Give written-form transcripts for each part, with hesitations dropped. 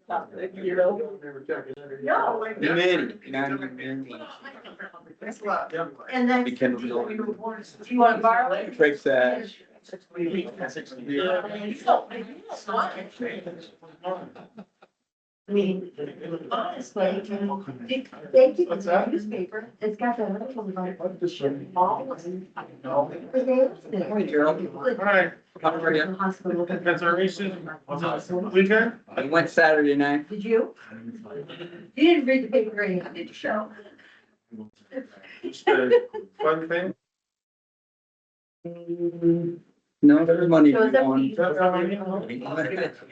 topic, you know? No. Many, not many. And then. We can do Do you want to borrow it? Fix that. I mean, honestly, they keep the newspaper, it's got that article about it. All of them. Hi, Gerald. Alright, How are you? Hospital. that's our recent, weekend? I went Saturday night. Did you? You didn't read the paper anyhow, did you, Cheryl? Just a fun thing. No, there's money to Shows be up won.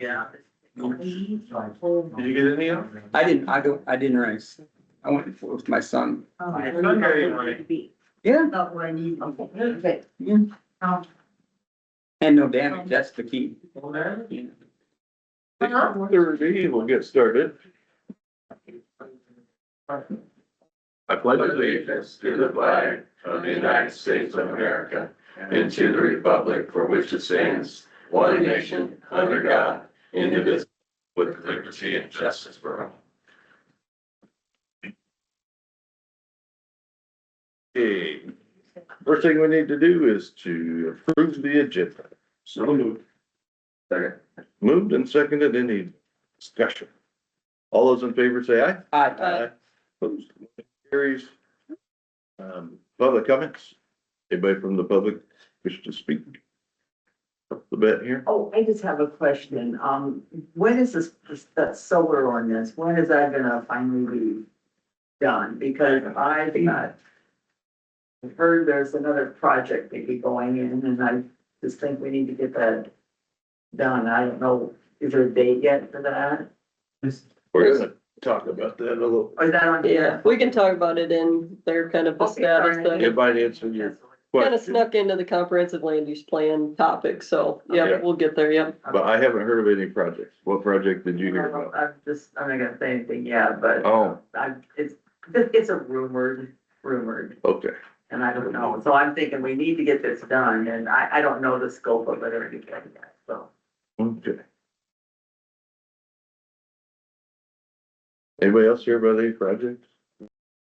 Yeah. Did you get any of them? I didn't race. I went with my son. Yeah, Not what I need. Okay. yeah. And no damage, that's the key. Uh-huh. Thursday, we'll get started. I pledge allegiance to the flag of the United States of America and to the republic for which it stands, one nation, under God, indivisible, with liberty and justice for all. Okay, first thing we need to do is to approve the agenda. So moved. Second. Moved and seconded, any discussion? All those in favor say aye. Aye. Opposed, carries. Public comments? Anybody from the public wish to speak? Up the bat here? Oh, I just have a question. When is that solar ordinance, when is that gonna finally be done? Because I've heard there's another project maybe going in, and I just think we need to get that done. I don't know, is there a date yet for that? We're gonna talk about that a little. Or is that on? Yeah, we can talk about it in their kind of the Okay, status alright. thing. Everybody answer your Kind of question, snuck into the comprehensive land use plan topic, so, Yeah. yeah, we'll get there, yep. but I haven't heard of any projects. What project did you hear about? I'm not gonna say anything yet, but Oh, it's a rumored, okay. and I don't know. So I'm thinking we need to get this done, and I don't know the scope of it or anything yet, so. Okay. Anybody else hear about any projects?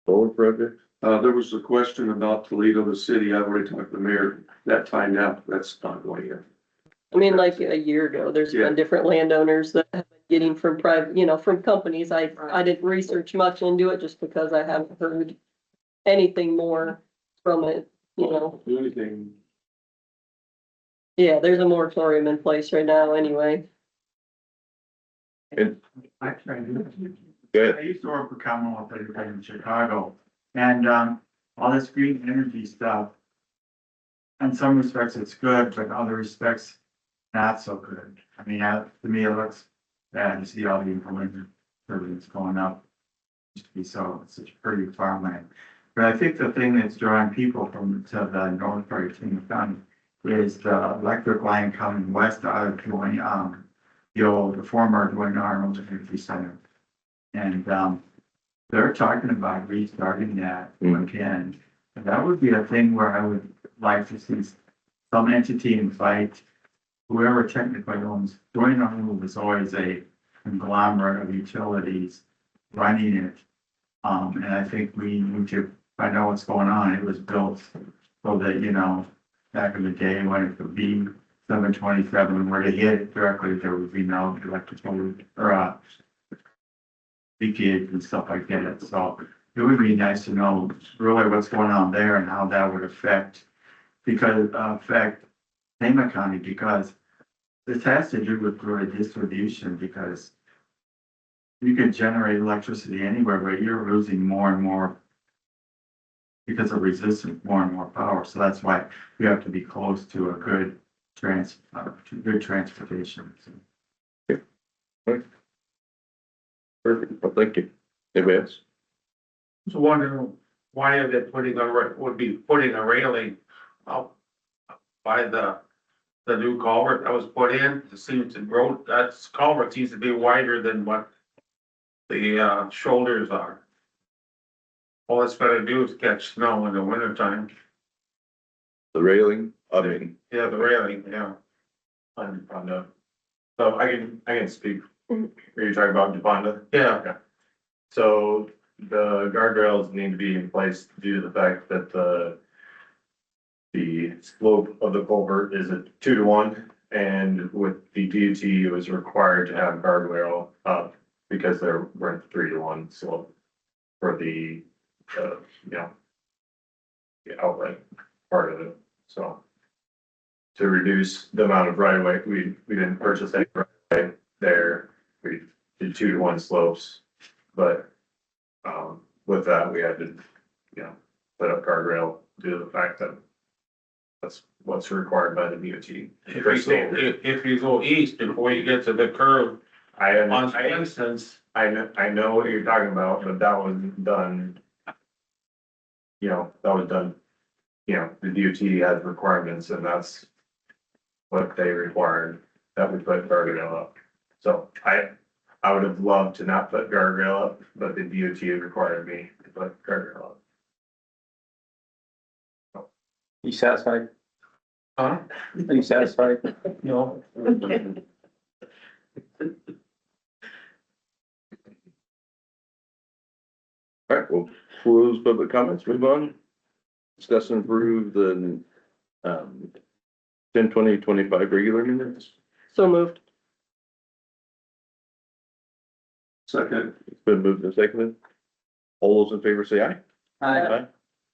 Solar projects? There was a question about Toledo, the city. I've already talked to the mayor that time now. That's not going yet. I mean, like a year ago, there's Yeah. been different landowners that have been getting from private, from companies. I didn't research much into it just because I haven't heard anything more from it, Do anything. Yeah, there's a moratorium in place right now anyway. And, I good. used to work for Commonwealth Education in Chicago, and, all this green energy stuff. In some respects, it's good, but in other respects, not so good. I mean, to me, it looks bad to see all the implemented that's going up. Used to be such a pretty farmland. But I think the thing that's drawing people to the north part of King County is the electric line coming west out of the former Dwayne Arnold Energy Center. And, they're talking about restarting that again. And that would be a thing where I would like to see some entity invite whoever technically owns. Dwayne Arnold was always a conglomerate of utilities running it. And I think we need to find out what's going on. It was built so that, back in the day when it could be 727, where to hit it directly, there would be no electrical or leakage and stuff like that. So it would be nice to know really what's going on there and how that would affect Tama County, because this has to do with really distribution, because you can generate electricity anywhere, but you're losing more and more because of resistance, more and more power. So that's why we have to be close to a good transportation. Perfect. Well, thank you. Anybody else? So wondering why are they would be putting a railing up by the new culvert that was put in? It seems the road, that culvert seems to be wider than what the shoulders are. All it's gotta do is catch snow in the wintertime. The railing, Yeah, the railing, yeah. So I can speak Are you talking about DePonda? Yeah, So the guardrails need to be in place due to the fact that the slope of the culvert is a 2-to-1. And with the DOT, it was required to have guardrail up because there weren't 3-to-1 slope for the, you know, the outlet part of it, so. To reduce the amount of right of way, we didn't purchase any right of way there, we did 2-to-1 slopes. But, with that, we had to, you know, put up guardrail due to the fact that that's what's required by the DOT. if you go east before you get to the curve I, on I, instance, I know what you're talking about, but that was done. You know, that was done, you know, the DOT has requirements and that's what they required, that we put guardrail up. So I would have loved to not put guardrail up, but the DOT required me to put guardrail up. You satisfied? huh? Are you satisfied? No. All right, we'll close public comments, move on. Discuss and approve the, 10/20/25 regular minutes. So moved. Second. It's been moved and seconded. All those in favor say aye. Aye.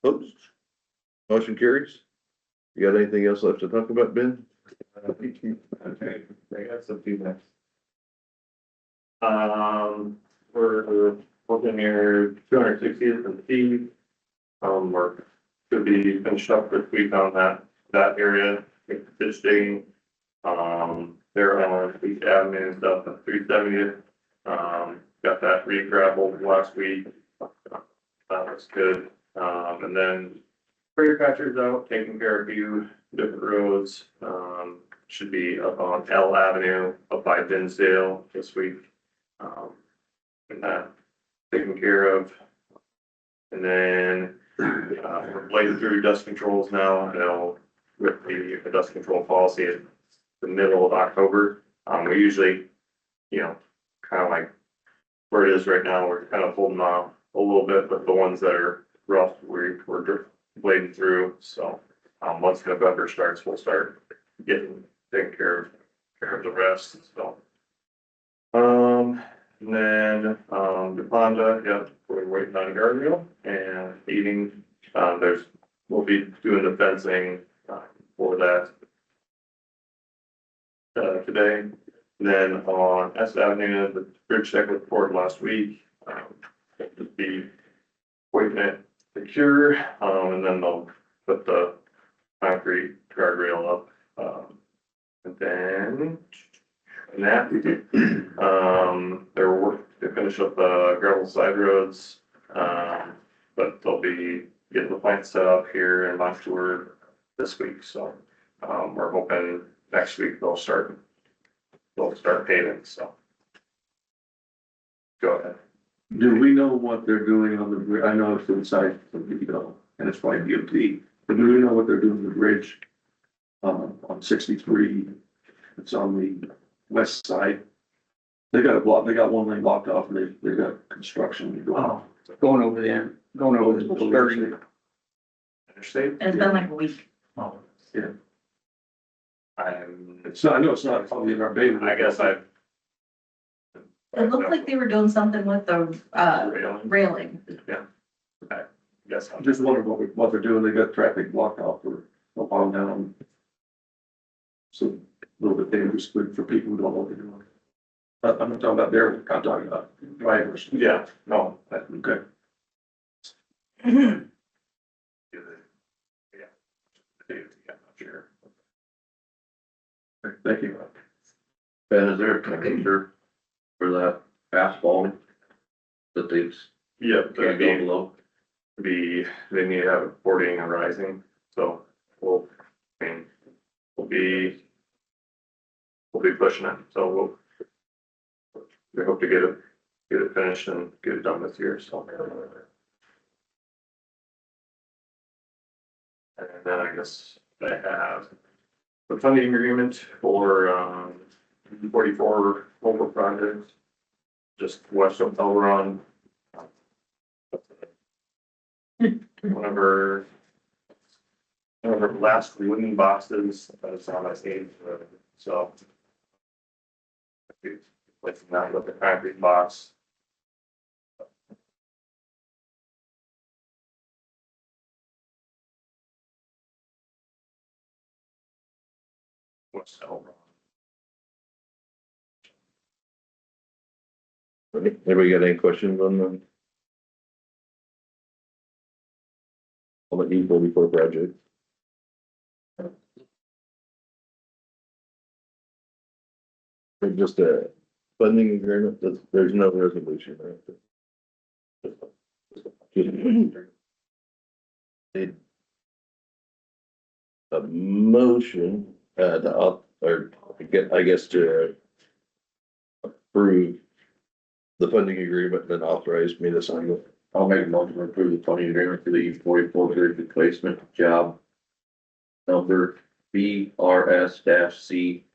Opposed? Motion carries. You got anything else left to talk about, Ben? Okay, I got some feedback. We're looking here 260th and T. We're should be finished up this week on that area, ditch digging. They're on East Avenue and stuff at 370th. Got that re-gravelled last week. That was good. And then Prayer catchers out, taking care of a few different roads. Should be up on L Avenue, up by Dinsdale this week. And that taken care of. And then, we're blading through dust controls now. I know with the dust control policy, it's the middle of October. We usually, you know, kind of like where it is right now, we're kind of holding off a little bit, but the ones that are rough, we're blading through. So, once November starts, we'll start taking care of the rest, so. And then, the Honda, yeah, we're waiting on guardrail and heating. We'll be doing the fencing, for that. Today, and then on S Avenue, the bridge deck was poured last week. Just be waiting it to cure, and then they'll put the concrete guardrail up. And then, they're working to finish up the gravel side roads. But they'll be getting the plant set up here in Montour this week, so, we're hoping next week they'll start paving, so. Go ahead. Do we know what they're doing on the, I know it's inside the video, and it's probably DOT, but do we know what they're doing with the bridge? On 63, it's on the west side. They got one lane blocked off, and they got construction going on. Going over there, going over the thirty. Interstate? It's been like a week. Oh, Yeah, I'm, it's not, I know it's not probably in our baby. I guess It looked like they were doing something with the, railing. Guess I'm just wondering what they're doing. They got traffic blocked off for a while now. So a little bit dangerous for people who don't know what they're doing. I'm not talking about their, I'm talking about drivers. Yeah, no, Okay. yeah, I'm not sure. Thank you. Ben, is there a picture for that asphalt that they've Yep, can't go below? they need to have it boarding and rising, so we'll be pushing it, so we hope to get it finished and get it done this year, so. And then I guess I have the funding agreement for, 44 local projects, just west of Elron. One of our last wooden boxes that's on that stage, so. With that with the concrete box. What's Elron? Anybody got any questions on the? On the E44 project? It's just a funding agreement, there's no resolution, right? Need a motion, I guess to approve the funding agreement and authorize me to sign it. I'll make a motion to approve the funding agreement for the E44 bridge replacement job. Number BRS-C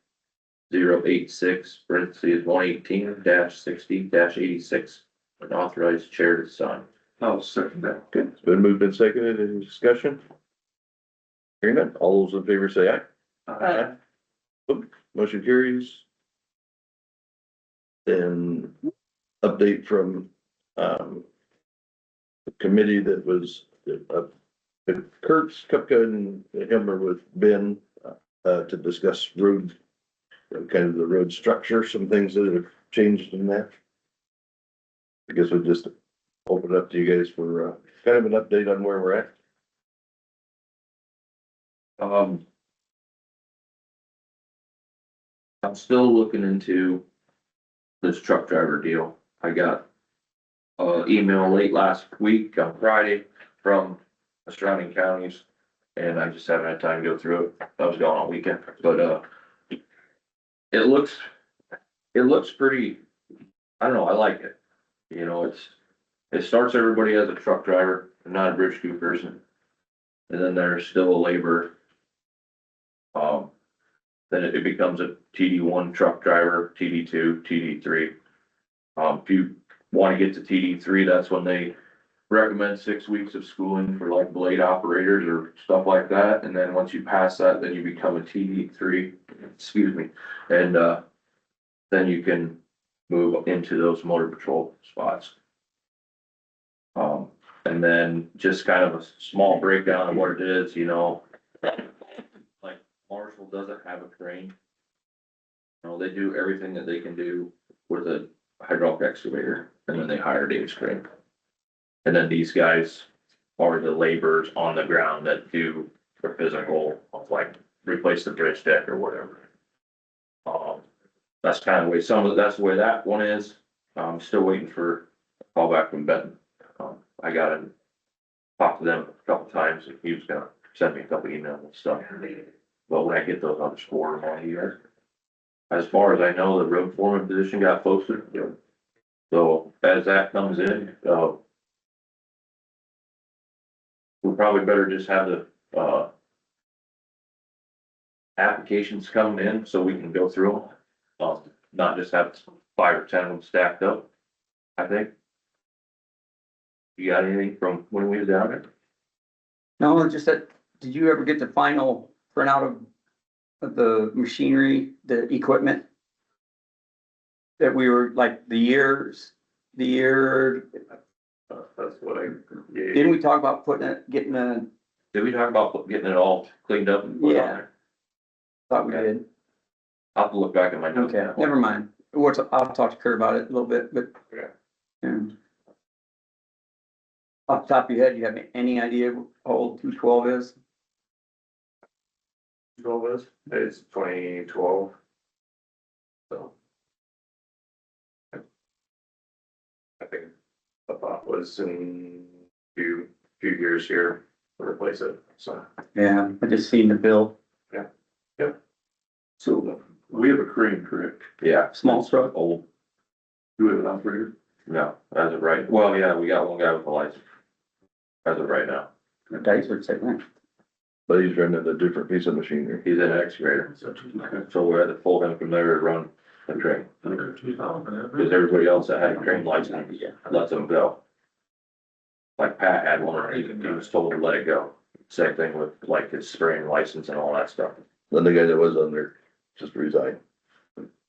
086, parentheses 118-60-86, and authorize chair to sign. I'll second that. Okay, it's been moved and seconded. Any discussion? Hearing none, all those in favor say aye. Aye. Motion carries. Then update from, the committee that was, Kurt's, Kupka and him are with Ben, to discuss road, kind of the road structure, some things that have changed in that. I guess we'll just open it up to you guys for, kind of an update on where we're at. I'm still looking into this truck driver deal. I got an email late last week on Friday from the surrounding counties, and I just haven't had time to go through it. I was gone all weekend, but it looks pretty, I don't know, I like it. You know, it starts everybody as a truck driver, not a bridge crew person. And then there's still a laborer. Then it becomes a TD1 truck driver, TD2, TD3. If you want to get to TD3, that's when they recommend 6 weeks of schooling for like blade operators or stuff like that. And then once you pass that, then you become a TD3, excuse me. And then you can move into those motor patrol spots. And then just kind of a small breakdown of what it is, you know, like Marshall doesn't have a crane. You know, they do everything that they can do with a hydraulic excavator, and then they hire Dave's crane. And then these guys are the laborers on the ground that do the physical of like replace the bridge deck or whatever. That's kind of the way that's the way that one is. I'm still waiting for a call back from Benton. I got to talk to them a couple times, and he was gonna send me a couple emails and stuff. But when I get those, I'll just forward them on to you guys. As far as I know, the road foreman position got posted. So as that comes in, we probably better just have the, applications coming in so we can go through them. Not just have 5 or 10 of them stacked up, I think. You got anything from when we was down there? No, just that, did you ever get the final printout of the machinery, the equipment? That we were like the year, That's what I gave. didn't we talk about getting a, Did we talk about getting it all cleaned up and put on Yeah. there? thought we did. I'll have to look back at my notes. Okay, never mind. I'll talk to Kurt about it a little bit, but. Okay. Yeah. Off the top of your head, you have any idea how old 212 is? 12 is? It's 2012. So. I think the thought was in few years here to replace it, so. Yeah, I just seen the bill. So we have a crane, correct? Yeah. Small truck. Old, Do we have an operator? no, as of right, well, yeah, we got one guy with a license. As of right now, Dice would say that. But he's running a different piece of machinery. he's an excavator, so we had to pull him from there to run the train. Cause everybody else that had a train license, lets them go. Like Pat had one, he was told to let it go. Same thing with like his spraying license and all that stuff. Then the guy that was on there just resigned.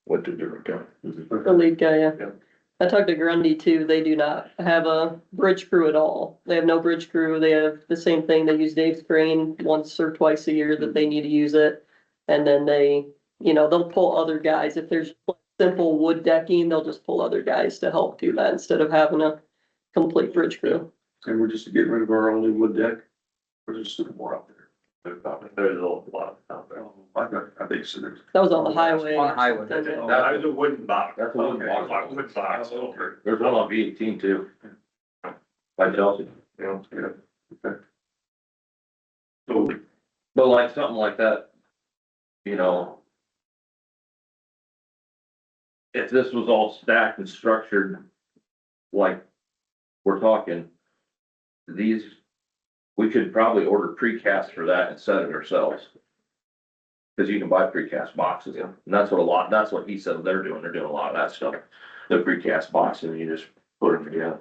Went to a different county. The lead guy, yeah. Yeah. I talked to Grundy too. They do not have a bridge crew at all. They have no bridge crew. They have the same thing. They use Dave's crane once or twice a year that they need to use it. And then they, they'll pull other guys. If there's simple wood decking, they'll just pull other guys to help do that instead of having a complete bridge crew. And we're just getting rid of our only wood deck. We're just doing more out there. There's a lot out there. I think so. That was on the highway. On the highway. That was a wooden box. That's a wooden box. Wooden box over. There's one on V18 too. By Chelsea. Yeah. Okay. So, but like something like that, if this was all stacked and structured, like we're talking, we could probably order precast for that and set it ourselves. Cause you can buy precast boxes, and that's what he said they're doing a lot of that stuff. The precast boxes, and you just put them together.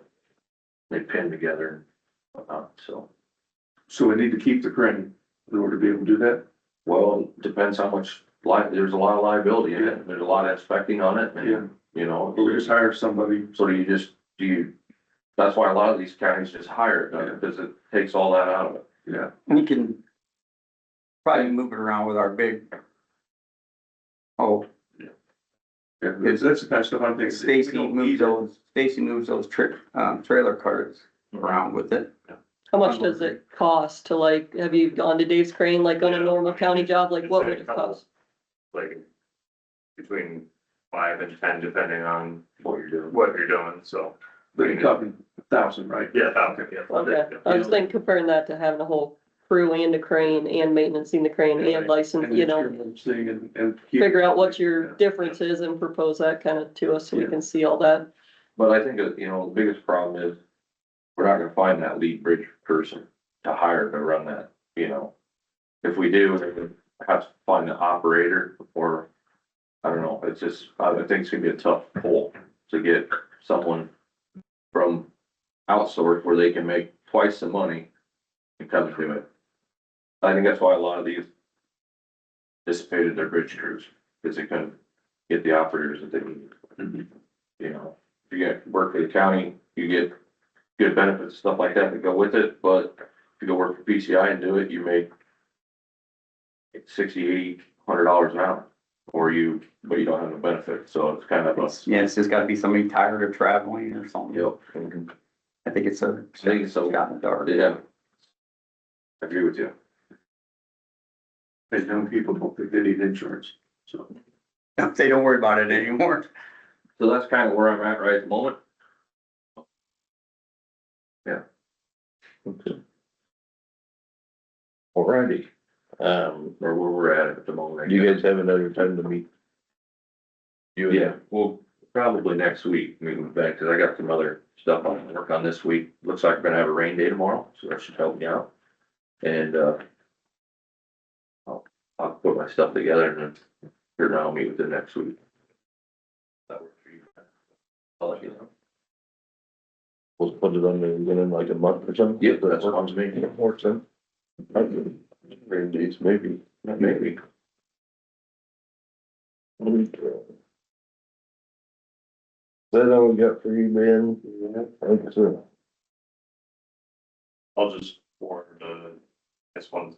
They pin together and whatnot, so. So we need to keep the crane in order to be able to do that? Well, it depends how much there's a lot of liability in it, there's a lot of inspecting on it, Yeah. and, Or we just hire somebody? so that's why a lot of these counties just hire it, because it takes all that out of it. Yeah. We can probably move it around with our big. Oh, Yeah, that's the kind of stuff I'm thinking. Stacy moves those trailer cars around with it. How much does it cost to have you gone to Dave's crane, like on a normal county job? Like what would it cost? Like between 5 and 10, depending on What you're doing. doing, so. But you're talking 1,000, right? Yeah, okay, yeah. Okay, I was thinking comparing that to having a whole crew and a crane and maintaining the crane and license, And insurance thing and keep. figure out what your difference is and propose that kind of to us so we can see all that. But I think, the biggest problem is, we're not gonna find that lead bridge person to hire to run that, If we do, we would have to find an operator, or, I don't know, it's just, I think it's gonna be a tough pull to get someone from outsource where they can make twice the money and come do it. I think that's why a lot of these dissipated their bridge crews, because they couldn't get the operators that they need. If you get work for the county, you get good benefits, stuff like that that go with it, but if you go work for PCI and do it, you make $60, $80, $100 an hour, but you don't have no benefit, so it's kind of a. Yeah, it's just gotta be somebody tired of traveling or something. Yep. I think it's a. I think it's so. Shot in the dark. Yeah. I agree with you. And young people don't think they need insurance, so. They don't worry about it anymore. So that's kind of where I'm at right at the moment. Yeah. Okay. Alrighty, or where we're at the moment. Do you guys have another time to meet? Yeah, well, probably next week, meeting with Ben, cause I got some other stuff I want to work on this week. Looks like we're gonna have a rain day tomorrow, so that should help me out. And, I'll put my stuff together and then, here now I'll meet with them next week. That works for you. I'll let you know. We'll put it on the, in like a month or something? Yeah, that's what I'm saying. Works then. Rain days, maybe. Maybe. That all we got for you, Ben? Thanks, sir. I'll just forward this one.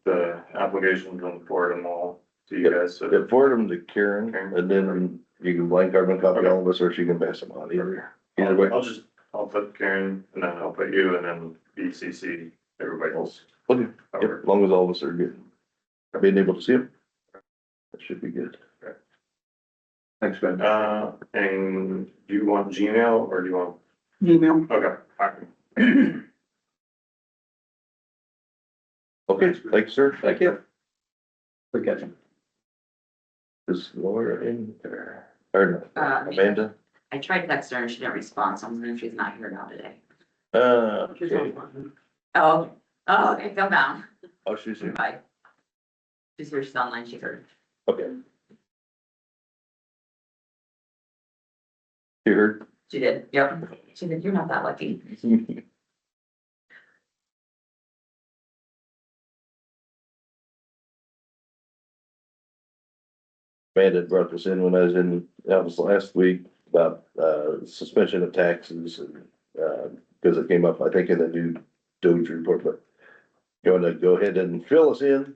The applications and forward them all to you guys, so. Yeah, forward them to Karen, and then you can blank carbon copy all of us, or she can pass them on either way. I'll put Karen, and then I'll put you, and then BCC, everybody else. Okay, yep, as long as all of us are good. Being able to see them. That should be good. Thanks, Ben. And do you want Gmail or do you want, Email. okay, fine. Okay, thanks, sir. Thank you. Good catching. Is Laura in there? Or no, Amanda? I tried texting her and she didn't respond, so I'm wondering if she's not here now today. Okay. Oh, okay, fell down. Oh, she's here. Bye. She's here, she's online, she heard. Okay. You heard? She did, yep. She did, you're not that lucky. Amanda brought this in when I was in, that was last week, about, suspension of taxes and, cause it came up, I think, in the new Doge report, but you wanna go ahead and fill us in?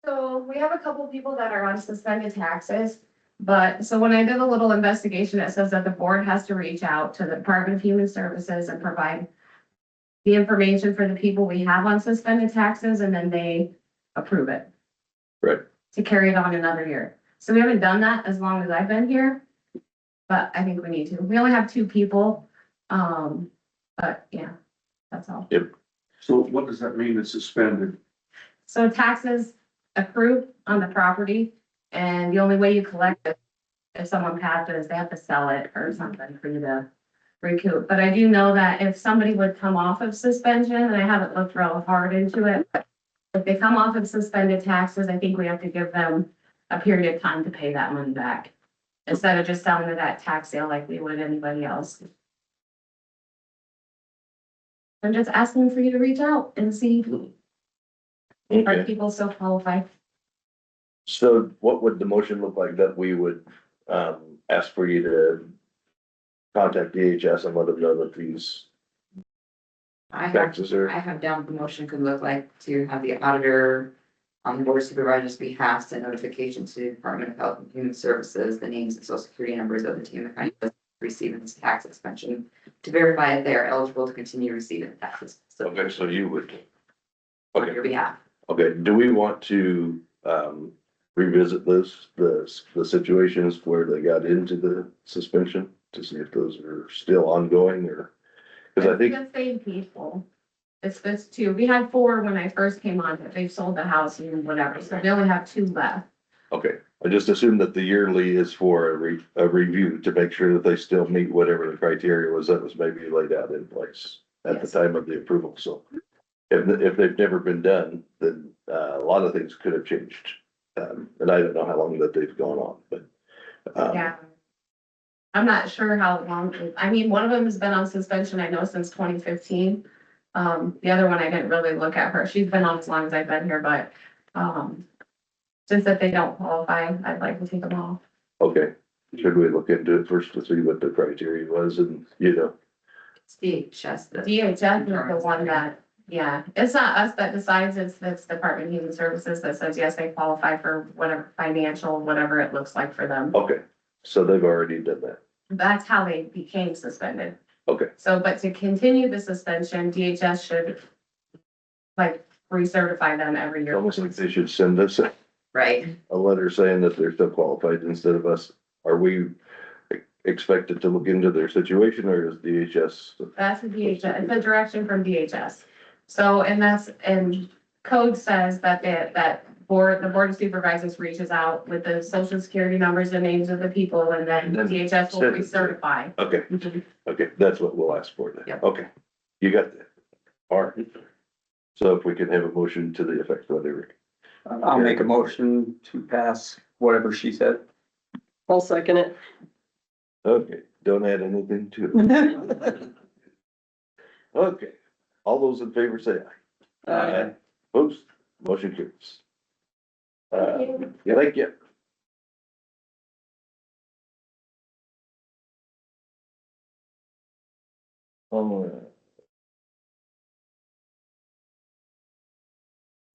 So we have a couple people that are on suspended taxes, but, so when I did a little investigation, it says that the board has to reach out to the Department of Human Services and provide the information for the people we have on suspended taxes, and then they approve it. Right. To carry it on another year. So we haven't done that as long as I've been here, but I think we need to. We only have 2 people, but yeah, that's all. So what does that mean, it's suspended? So taxes accrue on the property, and the only way you collect it, if someone passes, they have to sell it or something for you to recoup. But I do know that if somebody would come off of suspension, and I haven't looked real hard into it, but if they come off of suspended taxes, I think we have to give them a period of time to pay that money back. Instead of just selling it at tax sale like we would anybody else. I'm just asking for you to reach out and see, are Okay, people still qualify? so what would the motion look like that we would, ask for you to contact DHS and let them know that these I have, taxes are? I have down the motion could look like to have the auditor on the board of supervisors behalf send notification to the Department of Health and Human Services, the names and social security numbers of the team that receiving this tax suspension to verify that they are eligible to continue receiving taxes. So Okay, so you would. on your behalf. Okay, do we want to, revisit the situations where they got into the suspension to see if those are still ongoing or? Cause I think, It's the same people. It's this 2. We had 4 when I first came on, but they've sold the house and whatever, so we only have 2 left. okay, I just assumed that the yearly is for a review to make sure that they still meet whatever the criteria was that was maybe laid out in place at the Yes. time of the approval, so. If they've never been done, then, a lot of things could have changed. And I don't know how long that they've gone on, but. Yeah. I'm not sure how long, I mean, one of them has been on suspension, I know, since 2015. The other one, I didn't really look at her. She's been on as long as I've been here, but, since that they don't qualify, I'd like to take them off. Okay, should we look into it first to see what the criteria was and, It's DHS. DHS is the one that, yeah, it's not us that decides, it's Department of Human Services that says, yes, they qualify for whatever financial, whatever it looks like for them. okay, so they've already done that. That's how they became suspended. Okay, So, but to continue the suspension, DHS should like recertify them every it's year. almost like they should send us Right. a letter saying that they're still qualified instead of us. Are we expected to look into their situation or is DHS? That's a DHS, it's a direction from DHS. So, and code says that the board of supervisors reaches out with the social security numbers and names of the people, and then And then DHS will send it. recertify. Okay, okay, that's what we'll ask for then. Yep. Okay, you got that. All right. So if we can have a motion to the effect, whatever. I'll make a motion to pass whatever she said. I'll second it. Okay, don't add anything to it. Okay, all those in favor say aye. Opposed, motion carries. Yeah, thank you.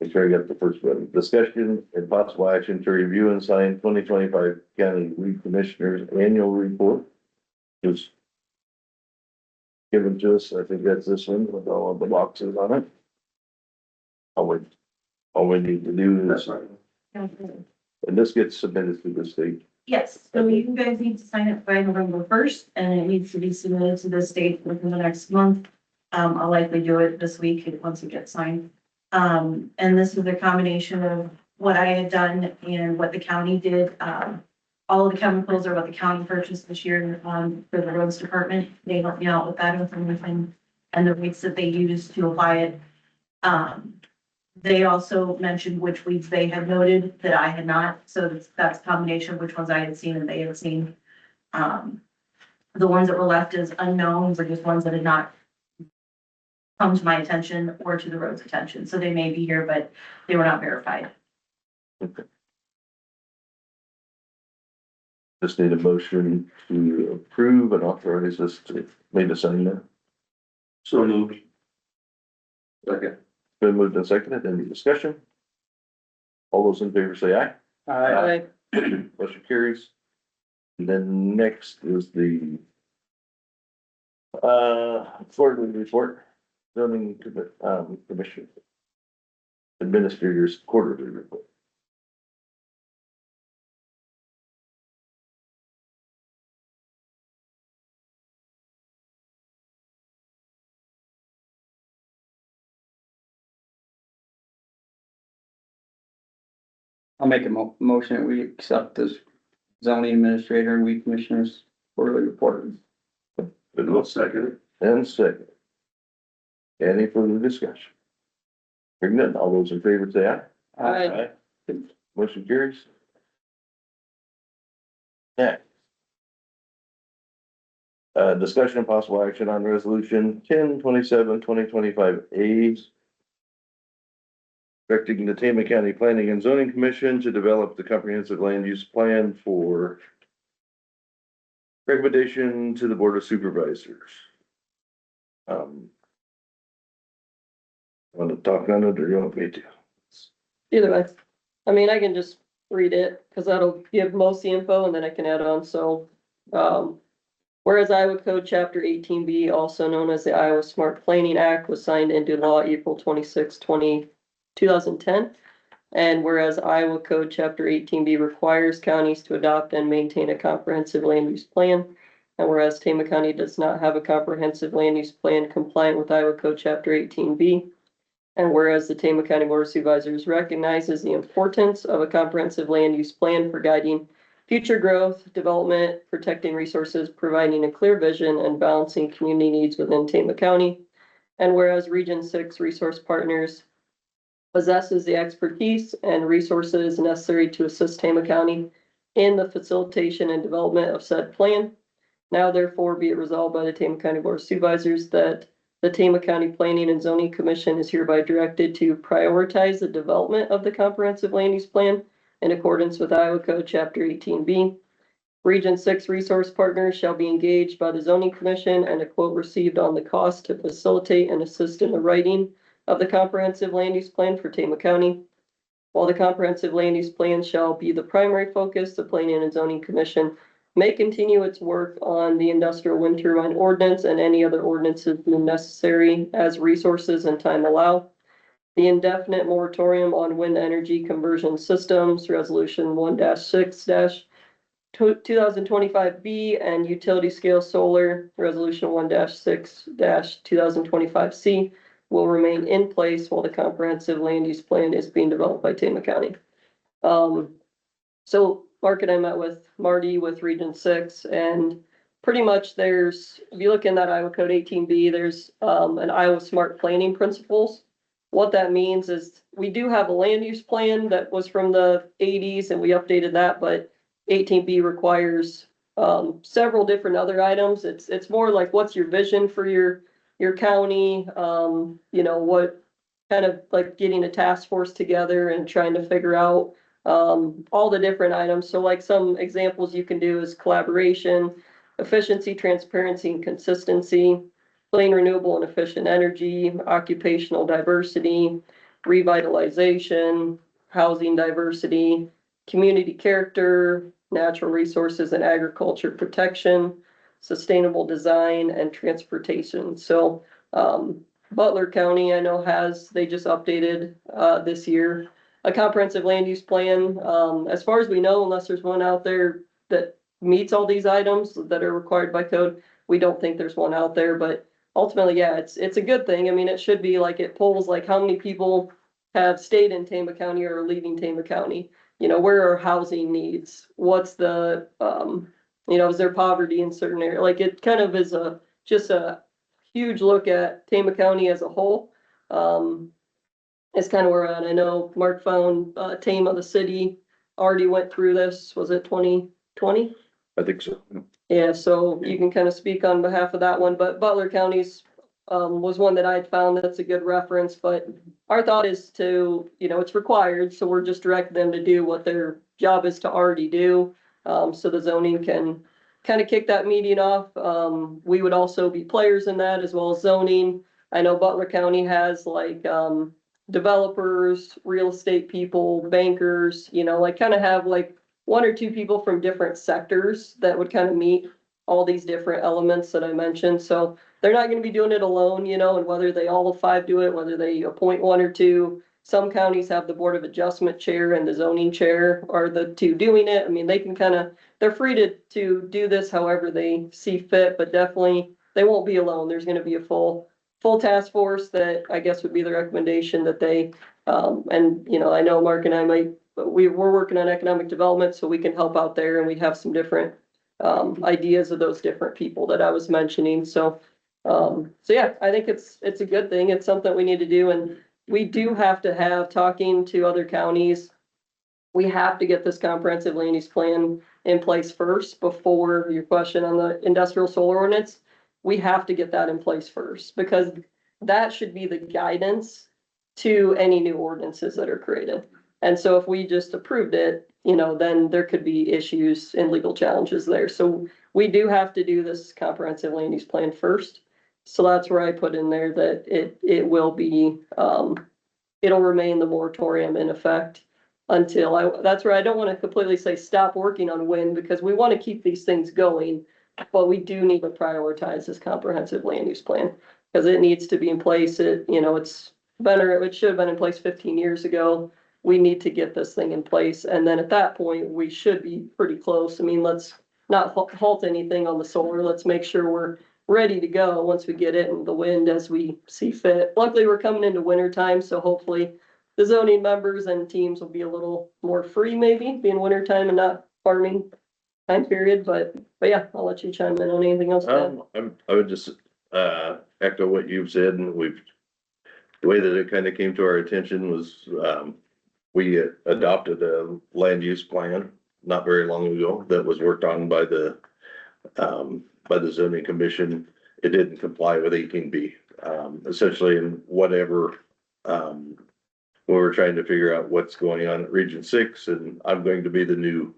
Make sure I got the first one. Discussion and possible action to review and sign 2025 county weed commissioners annual report. Just given to us. I think that's this one with all of the boxes on it. All we need to do is, and this gets submitted to the state. Yes, so you guys need to sign it by November 1st, and it needs to be submitted to the state within the next month. I'll likely do it this week once it gets signed. And this is a combination of what I had done and what the county did. All of the chemicals are what the county purchased this year, for the roads department. They helped me out with that information and the rates that they used to apply it. They also mentioned which weeds they had noted that I had not, so that's a combination of which ones I had seen and they had seen. The ones that were left as unknown were just ones that had not come to my attention or to the road's attention. So they may be here, but they were not verified. Just need a motion to approve and authorize us to make the sign there. So moved. Second. Been moved and seconded, any discussion? All those in favor say aye. I, Motion carries. And then next is the quarterly report, commission. Administrators quarterly report. I'll make a motion that we accept this zoning administrator and weed commissioners quarterly report. Been well seconded. And second. Any further discussion? Hearing none, all those in favor say aye. Aye. Motion carries. Next. Discussion and possible action on resolution 10/27/2025 A. Directing the Tama County Planning and Zoning Commission to develop the comprehensive land use plan for recommendation to the Board of Supervisors. Want to talk on it or you want me to? Either way, I mean, I can just read it, cause that'll give most of the info and then I can add on, so. Whereas Iowa Code Chapter 18B, also known as the Iowa Smart Planning Act, was signed into law April 26, 2010. And whereas Iowa Code Chapter 18B requires counties to adopt and maintain a comprehensive land use plan. And whereas Tama County does not have a comprehensive land use plan compliant with Iowa Code Chapter 18B. And whereas the Tama County Board of Supervisors recognizes the importance of a comprehensive land use plan for guiding future growth, development, protecting resources, providing a clear vision, and balancing community needs within Tama County. And whereas Region 6 Resource Partners possesses the expertise and resources necessary to assist Tama County in the facilitation and development of said plan. Now therefore be it resolved by the Tama County Board of Supervisors that the Tama County Planning and Zoning Commission is hereby directed to prioritize the development of the comprehensive land use plan in accordance with Iowa Code Chapter 18B. Region 6 Resource Partners shall be engaged by the Zoning Commission and a quote received on the cost to facilitate and assist in the writing of the comprehensive land use plan for Tama County. While the comprehensive land use plan shall be the primary focus, the Planning and Zoning Commission may continue its work on the industrial wind turbine ordinance and any other ordinances deemed necessary as resources and time allow. The indefinite moratorium on wind energy conversion systems, resolution 1-6-2025B, and utility scale solar, resolution 1-6-2025C, will remain in place while the comprehensive land use plan is being developed by Tama County. So Mark and I met with Marty with Region 6, and pretty much if you look in that Iowa Code 18B, there's an Iowa Smart Planning Principles. What that means is we do have a land use plan that was from the 80s and we updated that, but 18B requires several different other items. It's more like what's your vision for your county, what kind of like getting a task force together and trying to figure out all the different items. So like some examples you can do is collaboration, efficiency, transparency, and consistency, clean, renewable, and efficient energy, occupational diversity, revitalization, housing diversity, community character, natural resources and agriculture protection, sustainable design, and transportation. So Butler County, I know they just updated this year a comprehensive land use plan. As far as we know, unless there's one out there that meets all these items that are required by code, we don't think there's one out there, but ultimately, yeah, it's a good thing. I mean, it should be like it polls like how many people have stayed in Tama County or are leaving Tama County. Where are housing needs? What's the, is there poverty in certain areas? Like it kind of is just a huge look at Tama County as a whole. It's kind of where we're at. I know Mark found Tama, the city, already went through this. Was it 2020? I think so. Yeah, so you can kind of speak on behalf of that one, but Butler County's was one that I'd found that's a good reference, but our thought is to, it's required, so we're just directing them to do what their job is to already do. So the zoning can kind of kick that meeting off. We would also be players in that as well as zoning. I know Butler County has like developers, real estate people, bankers, like kind of have like one or two people from different sectors that would kind of meet all these different elements that I mentioned. So they're not going to be doing it alone, and whether they all five do it, whether they appoint one or two. Some counties have the Board of Adjustment chair and the zoning chair are the two doing it. I mean, they can they're free to do this however they see fit, but definitely they won't be alone. There's going to be a full task force that I guess would be the recommendation that they, and I know Mark and I we're working on economic development, so we can help out there, and we have some different ideas of those different people that I was mentioning. So yeah, I think it's a good thing. It's something we need to do, and we do have to have talking to other counties. We have to get this comprehensive land use plan in place first before your question on the industrial solar ordinance. We have to get that in place first because that should be the guidance to any new ordinances that are created. And so if we just approved it, then there could be issues and legal challenges there. So we do have to do this comprehensive land use plan first. So that's where I put in there that it will be, it'll remain the moratorium in effect until that's where I don't want to completely say stop working on wind because we want to keep these things going, but we do need to prioritize this comprehensive land use plan because it needs to be in place. It's better, it should have been in place 15 years ago. We need to get this thing in place. And then at that point, we should be pretty close. I mean, let's not halt anything on the solar. Let's make sure we're ready to go once we get it in the wind as we see fit. Luckily, we're coming into winter time, so hopefully the zoning members and teams will be a little more free maybe being winter time and not farming time period. But yeah, I'll let you chime in on anything else. I would just, echo what you've said, and the way that it kind of came to our attention was, we adopted a land use plan not very long ago that was worked on by the zoning commission. It didn't comply with 18B, essentially in whatever, we were trying to figure out what's going on at Region 6, and I'm going to be the new,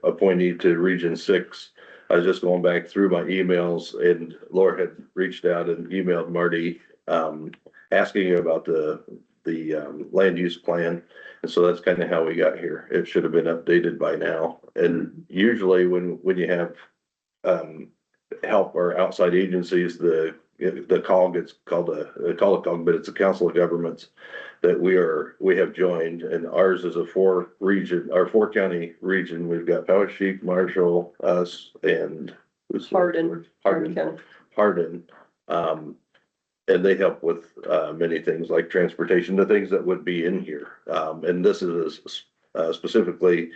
appointee to Region 6. I was just going back through my emails, and Laura had reached out and emailed Marty, asking about the land use plan. And so that's kind of how we got here. It should have been updated by now. And usually when you have help or outside agencies, the COG, it's called they call it COG, but it's a Council of Governments that we have joined, and ours is a 4 county region. We've got Powesheik, Marshall, us, and Hardin. And they help with many things like transportation, the things that would be in here. And this is specifically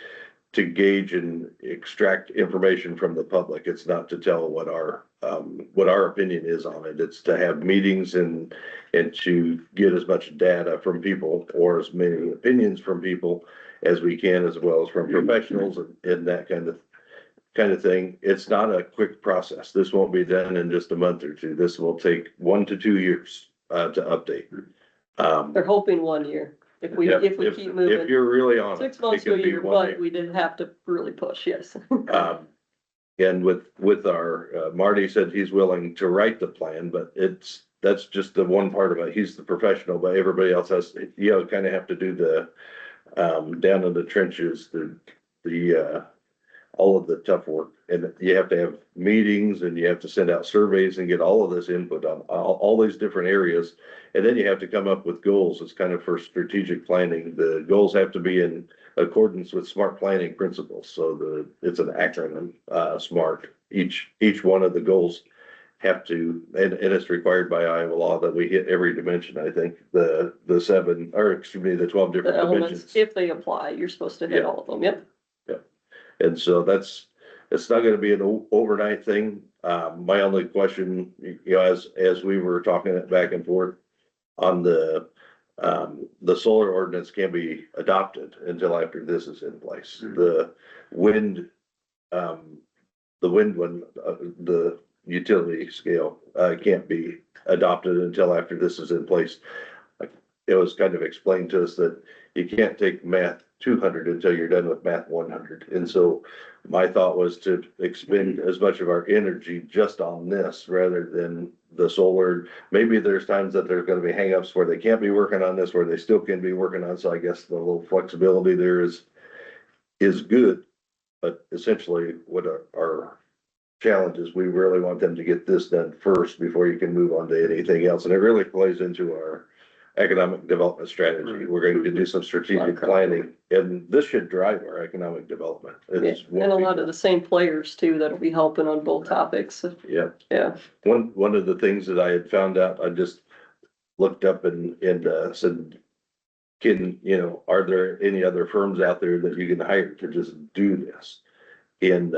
to gauge and extract information from the public. It's not to tell what our opinion is on it. It's to have meetings and to get as much data from people or as many opinions from people as we can, as well as from professionals and that kind of thing. It's not a quick process. This won't be done in just a month or two. This will take 1 to 2 years to update. They're hoping 1 year. If we keep moving. If you're really on it. 6 months to a year, but we didn't have to really push, yes. And with our, Marty said he's willing to write the plan, but that's just the one part of it. He's the professional, but everybody else has, kind of have to do the, down in the trenches, the all of the tough work. And you have to have meetings and you have to send out surveys and get all of this input on all these different areas. And then you have to come up with goals. It's kind of for strategic planning. The goals have to be in accordance with SMART planning principles. So it's an acronym, SMART. Each one of the goals have to, and it's required by Iowa law that we hit every dimension. I think the 12 different dimensions. If they apply, you're supposed to hit all of them. Yep. And so it's not gonna be an overnight thing. My only question, as we were talking it back and forth on the solar ordinance can't be adopted until after this is in place. The wind, the wind one, the utility scale, can't be adopted until after this is in place. Like, it was kind of explained to us that you can't take math 200 until you're done with math 100. And so my thought was to expend as much of our energy just on this rather than the solar. Maybe there's times that there's gonna be hangups where they can't be working on this, where they still can be working on, so I guess the little flexibility there is good. But essentially what our challenge is, we really want them to get this done first before you can move on to anything else. And it really plays into our economic development strategy. We're going to do some strategic planning, and this should drive our economic development. It's And a lot of the same players too that'll be helping on both topics. Yeah. Yeah. One of the things that I had found out, I just looked up and said, are there any other firms out there that you can hire to just do this? And,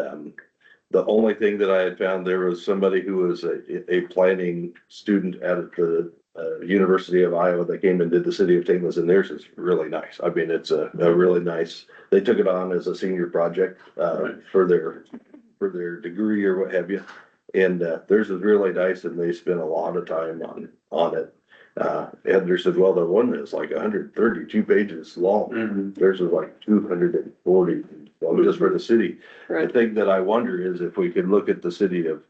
the only thing that I had found, there was somebody who was a planning student at the University of Iowa that came and did the city of Tama's, and theirs is really nice. I mean, it's a really nice, they took it on as a senior project, for their degree or what have you. And, theirs is really nice, and they spent a lot of time on it. Heather said, well, the one is like 132 pages long. Theirs is like 240, well, just for the city. The thing that I wonder is if we could look at the city of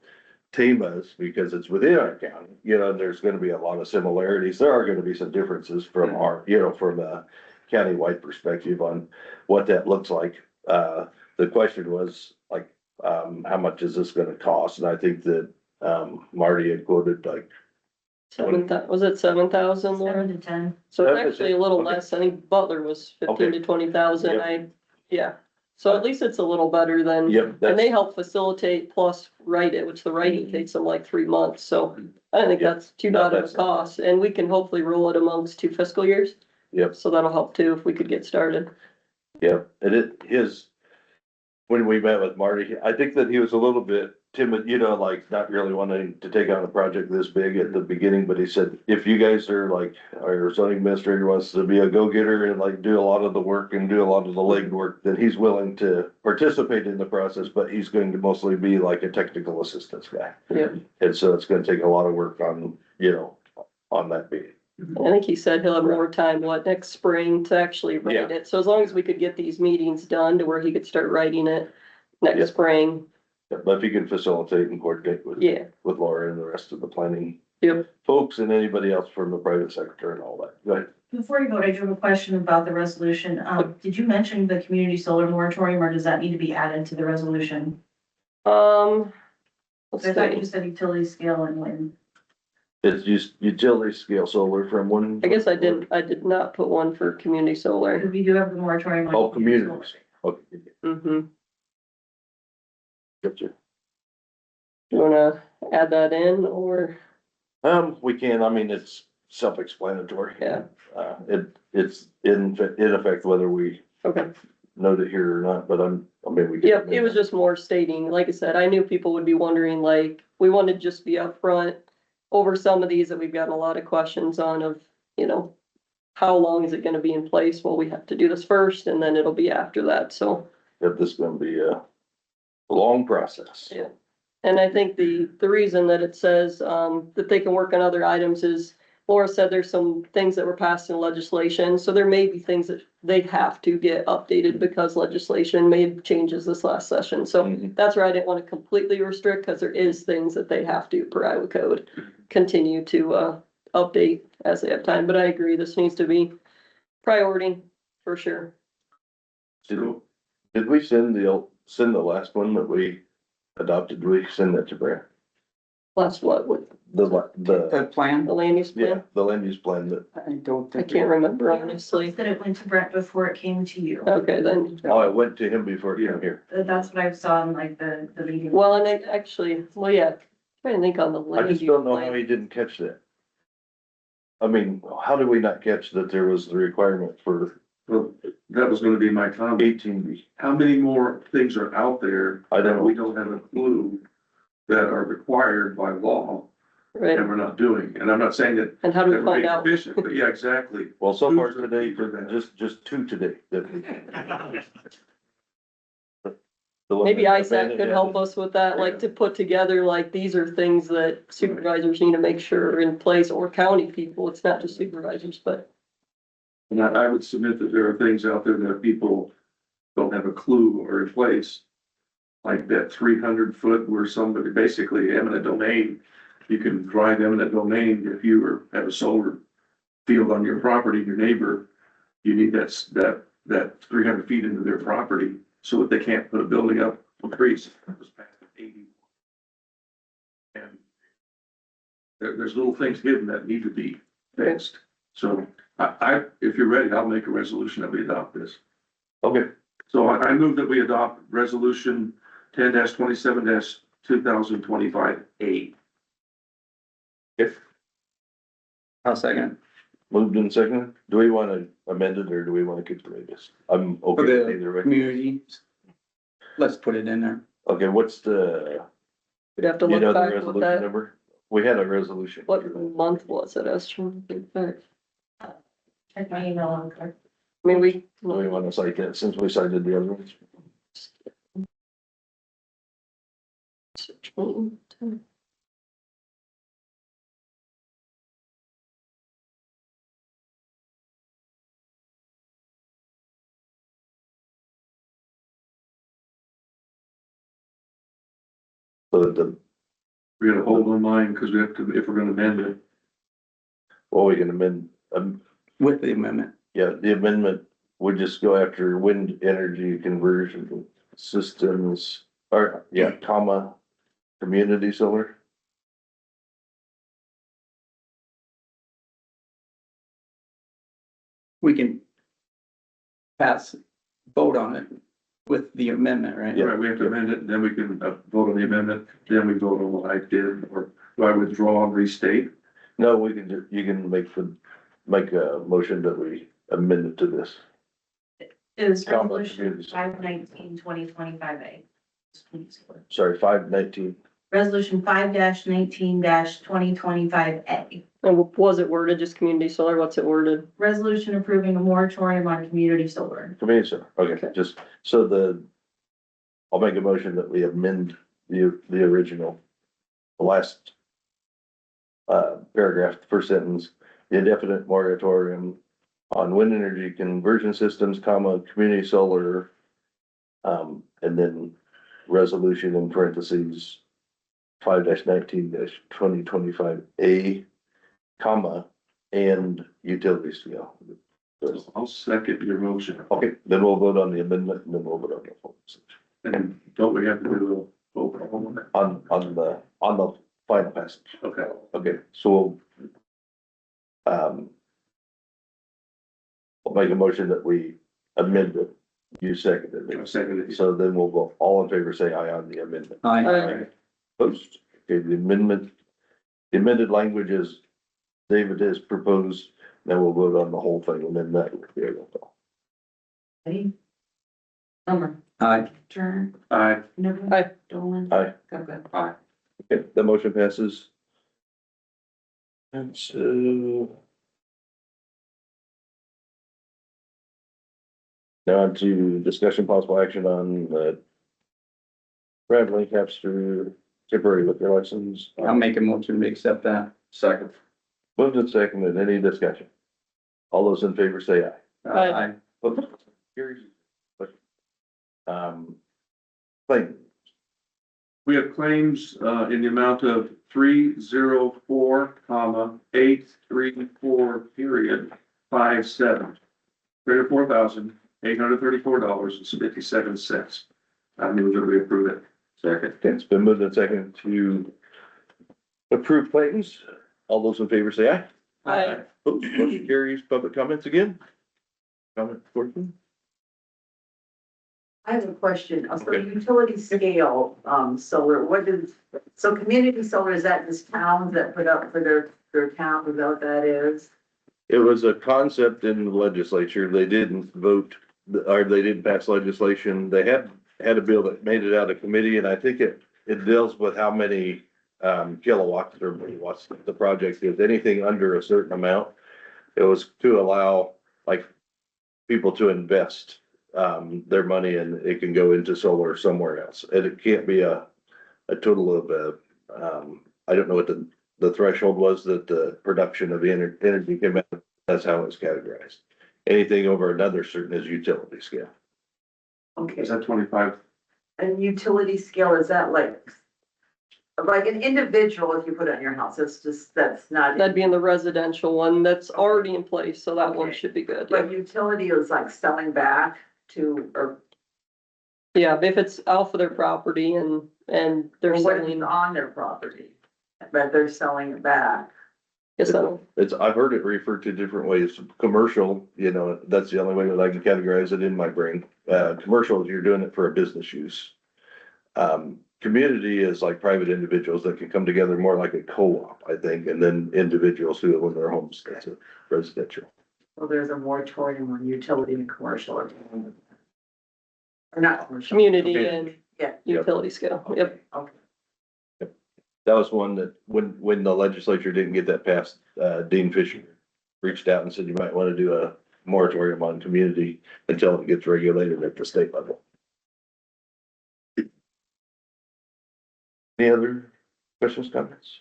Tama's, because it's within our county, there's gonna be a lot of similarities. There are gonna be some differences from our, from a countywide perspective on what that looks like. The question was like, how much is this gonna cost? And I think that, Marty had quoted like, Was it 7,000, Laura? 7 to 10. So it's That was actually it. a little Okay. less. I think Butler was 15 to 20,000. Yep. Yeah. So at least it's a little better than, yep, and that's, they help facilitate plus write it, which the writing takes them like 3 months. So I don't think Yep. that's too No, bad of a that's- cost. And we can hopefully roll it amongst 2 fiscal years. Yep. So that'll help too if we could get started. yep, and when we met with Marty, I think that he was a little bit timid, like not really wanting to take on a project this big at the beginning, but he said, if you guys are like, our zoning administrator wants to be a go-getter and like do a lot of the work and do a lot of the legwork, then he's willing to participate in the process, but he's going to mostly be like a technical assistance guy. Yep. And so it's gonna take a lot of work on, on that beat. I think he said he'll have more time, next spring to actually write it. So as long as we could get these meetings done to where he could start writing it next Yeah. spring. But if he can facilitate and coordinate with Laura and the rest of the planning folks and anybody else from the private sector and all that. Go ahead. Before you go, I do have a question about the resolution. Did you mention the community solar moratorium, or does that need to be added to the resolution? Let's I thought you see. said utility scale and wind. It's just utility scale solar from one. I guess I did not put one for community solar. We do have the moratorium. on Oh, community communities. solar. Okay. Mm-hmm. Gotcha. You wanna add that in or? We can, I mean, it's self-explanatory. Yeah. It's in effect whether we Okay. note it here or not, but we can. Yep, it was just more stating, like I said, I knew people would be wondering, like, we want to just be upfront over some of these that we've gotten a lot of questions on of, how long is it gonna be in place? Well, we have to do this first and then it'll be after that, so. If this is gonna be a long process. Yeah. And I think the reason that it says, that they can work on other items is, Laura said there's some things that were passed in legislation, so there may be things that they have to get updated because legislation made changes this last session, so Mhm. that's where I didn't want to completely restrict, because there is things that they have to, per Iowa code, continue to, update as they have time, but I agree, this needs to be priority, for sure. Did we send the last one that we adopted? Did we send that to Brad? Last what, with The plan, the land use Yeah, plan? the land use plan that, I don't I think. can't remember honestly. That it went to Brent before it came to you. Okay, then. oh, it went to him before it came here. That's what I saw in like the meeting. Well, and it actually, trying to think on the I land just use don't know how plan. he didn't catch that. I mean, how did we not catch that there was the requirement for Well, that was gonna be my comment. 18B? How many more things are out there I don't that know. we don't have a clue that are required by law Right, and we're not doing? And I'm not saying that and how do we we're find being out? efficient, but yeah, exactly. Well, so far Who's gonna today, pay for that? just two today. Maybe ISAC could help us with that, like to put together, like, these are things that supervisors need to make sure are in place, or county people, it's not just supervisors, but. And I would submit that there are things out there that people don't have a clue are in place. Like that 300 foot where somebody, basically eminent domain, you can drive eminent domain if you have a solar field on your property, your neighbor, you need that 300 feet into their property so that they can't put a building up on trees. It was passed at 80. And there's little things hidden that need to be fixed. So if you're ready, I'll make a resolution that we adopt this. Okay, So I move that we adopt resolution 10-27-2025A. if I'll second. moved in second, do we want to amend it or do we want to keep the radius? I'm For okay with the either way. community, let's put it in there. Okay, what's the, We'd have to you know, look the back with resolution that, number? We had a resolution. what month was it, as to think back. Check my email on card. I mean, we. Do we want to cite that since we cited the other ones? So the, We gotta hold on line because we have to, if we're gonna amend it. well, we can amend, With the amendment. yeah, the amendment would just go after wind energy conversion systems, or, yeah, comma, community solar. We can vote on it with the amendment, right? Yeah. Right, we have to amend it, and then we can vote on the amendment, then we vote on what I did, or do I withdraw and restate? No, we can, you can make a motion that we amend it to this. Is Comma, resolution community. 5/19/2025A. Sorry, 519. Resolution 5-19-2025A. And was it worded just community solar? What's it worded? Resolution approving a moratorium on community solar. Community center, okay, just, so I'll make a motion that we amend the original, the last paragraph, the first sentence, the indefinite moratorium on wind energy conversion systems, comma, community solar, and then resolution in parentheses, 5-19-2025A, comma, and utilities to go. I'll second your motion, Okay, then we'll vote on the amendment and then we'll vote on the full section. and don't we have to do a vote on that? On the final passage. Okay. Okay, so we'll make a motion that we amend it. You seconded I it. second it. So then we'll go, all in favor, say aye on the amendment. Aye. Opposed? Okay, the amended language is David has proposed, then we'll vote on the whole thing and then that. There we go. Ready? Summer. Aye. Turner. Aye. Niven. Aye. Dolan. Aye. Governor. Aye. Okay, the motion passes. And so. Now on to discussion possible action on the traveling caps through temporary liquor license. I'll make a motion to accept that. Second. Moved and seconded, any discussion? All those in favor say aye. Aye. Opposed? Carries. Claim, We have claims, in the amount of 304,834 period 57. $34,834.57. I move that we approve it. second, it's been moved and seconded to approve claims. All those in favor say aye. Aye. Opposed? Motion carries. Public comments again? Comment portion? I have a question. So Okay. utility scale, solar, so community solar, is that just towns that put up for their town, is that what that is? It was a concept in the legislature. They didn't vote, or they didn't pass legislation. They had a bill that made it out of committee, and I think it deals with how many kilowatts or megawatts the project is. Anything under a certain amount. It was to allow like people to invest their money and it can go into solar somewhere else. And it can't be a total of, I don't know what the threshold was that the production of the energy came out. That's how it's categorized. Anything over another certain is utility scale. Okay, Is that 25? and utility scale, is that like an individual, if you put it on your house, it's just, that's not. That'd be in the residential one that's already in place, so that one Okay. should be good. But utility is like selling back to, or Yeah, if it's off of their property and they're what if selling, it's on their property, but they're selling it back. guess I don't, I've heard it referred to different ways. Commercial, that's the only way that I can categorize it in my brain. Commercial is you're doing it for a business use. Community is like private individuals that can come together more like a co-op, I think, and then individuals who own their homes, that's a residential. Well, there's a moratorium on utility and commercial. Or not commercial. community and Yeah. utility scale, yep. Okay. That was one that when the legislature didn't get that passed, Dean Fisher reached out and said you might want to do a moratorium on community until it gets regulated at the state level. Any other questions, comments?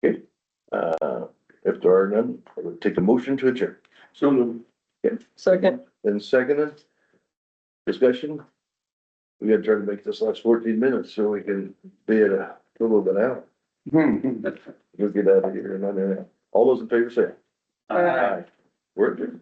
Okay, if there are none, I would take a motion to adjourn. So moved. Second, Then seconded. Discussion. We gotta try to make this last 14 minutes so we can be at a little bit out. We'll get out of here and under. All those in favor say Aye. We're adjourned.